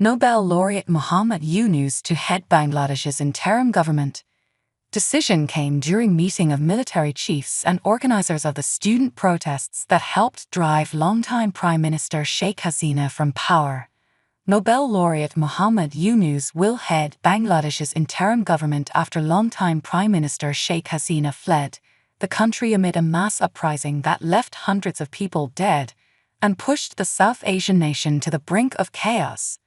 Nobel Laureate Mohammed Yunus to head Bangladesh's interim government. Decision came during meeting of military chiefs and organizers of the student protests that helped drive longtime Prime Minister Sheikh Hasina from power. Nobel Laureate Mohammed Yunus will head Bangladesh's interim government after longtime Prime Minister Sheikh Hasina fled the country amid a mass uprising that left hundreds of people dead and pushed the South Asian nation to the brink of chaos.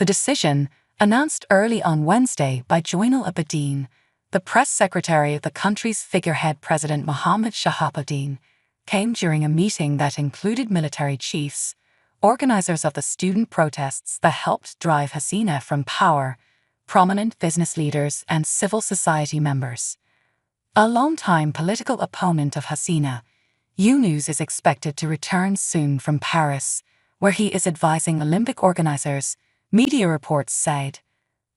The decision, announced early on Wednesday by Joynal Abedin, the press secretary of the country's figurehead President Mohammed Shahabuddin, came during a meeting that included military chiefs, organizers of the student protests that helped drive Hasina from power, prominent business leaders and civil society members. A longtime political opponent of Hasina, Yunus is expected to return soon from Paris, where he is advising Olympic organizers, media reports said.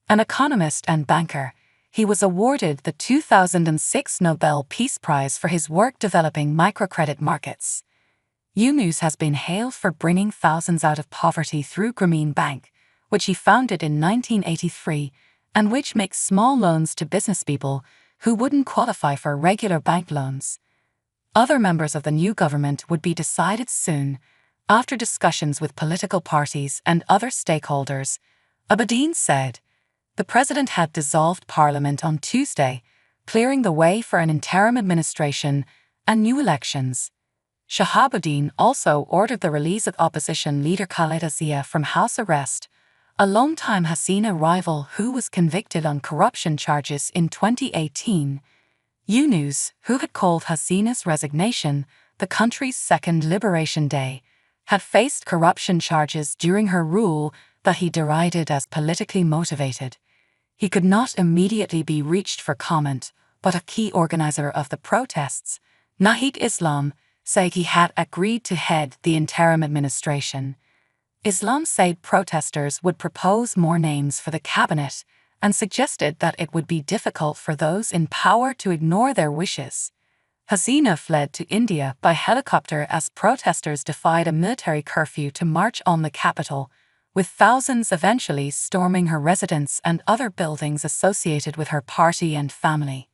An economist and banker, he was awarded the 2006 Nobel Peace Prize for his work developing microcredit markets. Yunus has been hailed for bringing thousands out of poverty through Grameen Bank, which he founded in 1983, and which makes small loans to businesspeople who wouldn't qualify for regular bank loans. Other members of the new government would be decided soon, after discussions with political parties and other stakeholders, Abedin said. The president had dissolved parliament on Tuesday, clearing the way for an interim administration and new elections. Shahabuddin also ordered the release of opposition leader Khaleda Zia from house arrest, a longtime Hasina rival who was convicted on corruption charges in 2018. Yunus, who had called Hasina's resignation the country's second liberation day, had faced corruption charges during her rule that he derided as politically motivated. He could not immediately be reached for comment, but a key organizer of the protests, Nahid Islam, said he had agreed to head the interim administration. Islam said protesters would propose more names for the cabinet and suggested that it would be difficult for those in power to ignore their wishes. Hasina fled to India by helicopter as protesters defied a military curfew to march on the capital, with thousands eventually storming her residence and other buildings associated with her party and family.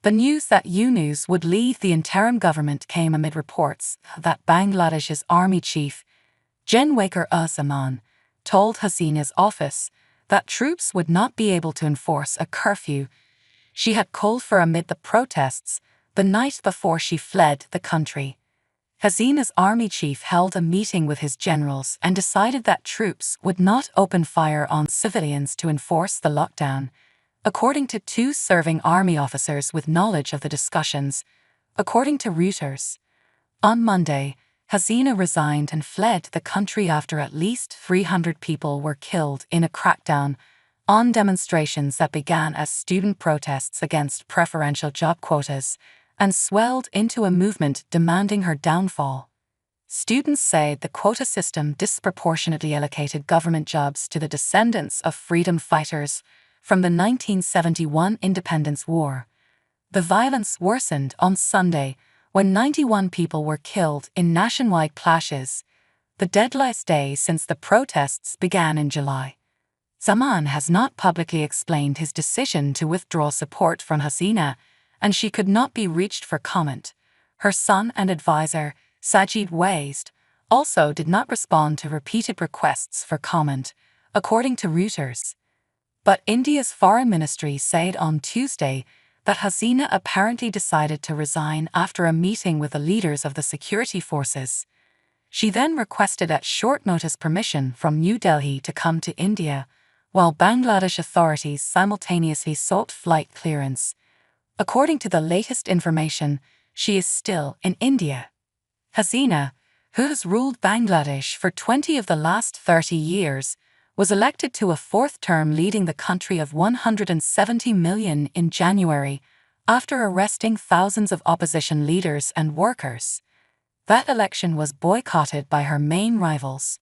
The news that Yunus would leave the interim government came amid reports that Bangladesh's army chief, Gen. Zaman, told Hasina's office that troops would not be able to enforce a curfew she had called for amid the protests the night before she fled the country. Hasina's army chief held a meeting with his generals and decided that troops would not open fire on civilians to enforce the lockdown, according to two serving army officers with knowledge of the discussions, according to Reuters. On Monday, Hasina resigned and fled the country after at least 300 people were killed in a crackdown on demonstrations that began as student protests against preferential job quotas and swelled into a movement demanding her downfall. Students said the quota system disproportionately allocated government jobs to the descendants of freedom fighters from the 1971 Independence War. The violence worsened on Sunday when 91 people were killed in nationwide clashes, the deadliest day since the protests began in July. Zaman has not publicly explained his decision to withdraw support from Hasina, and she could not be reached for comment. Her son and advisor, Sajid Waist, also did not respond to repeated requests for comment, according to Reuters. But India's foreign ministry said on Tuesday that Hasina apparently decided to resign after a meeting with the leaders of the security forces. She then requested at short notice permission from New Delhi to come to India, while Bangladesh authorities simultaneously sought flight clearance. According to the latest information, she is still in India. Hasina, who has ruled Bangladesh for 20 of the last 30 years, was elected to a fourth term leading the country of 170 million in January after arresting thousands of opposition leaders and workers. That election was boycotted by her main rivals.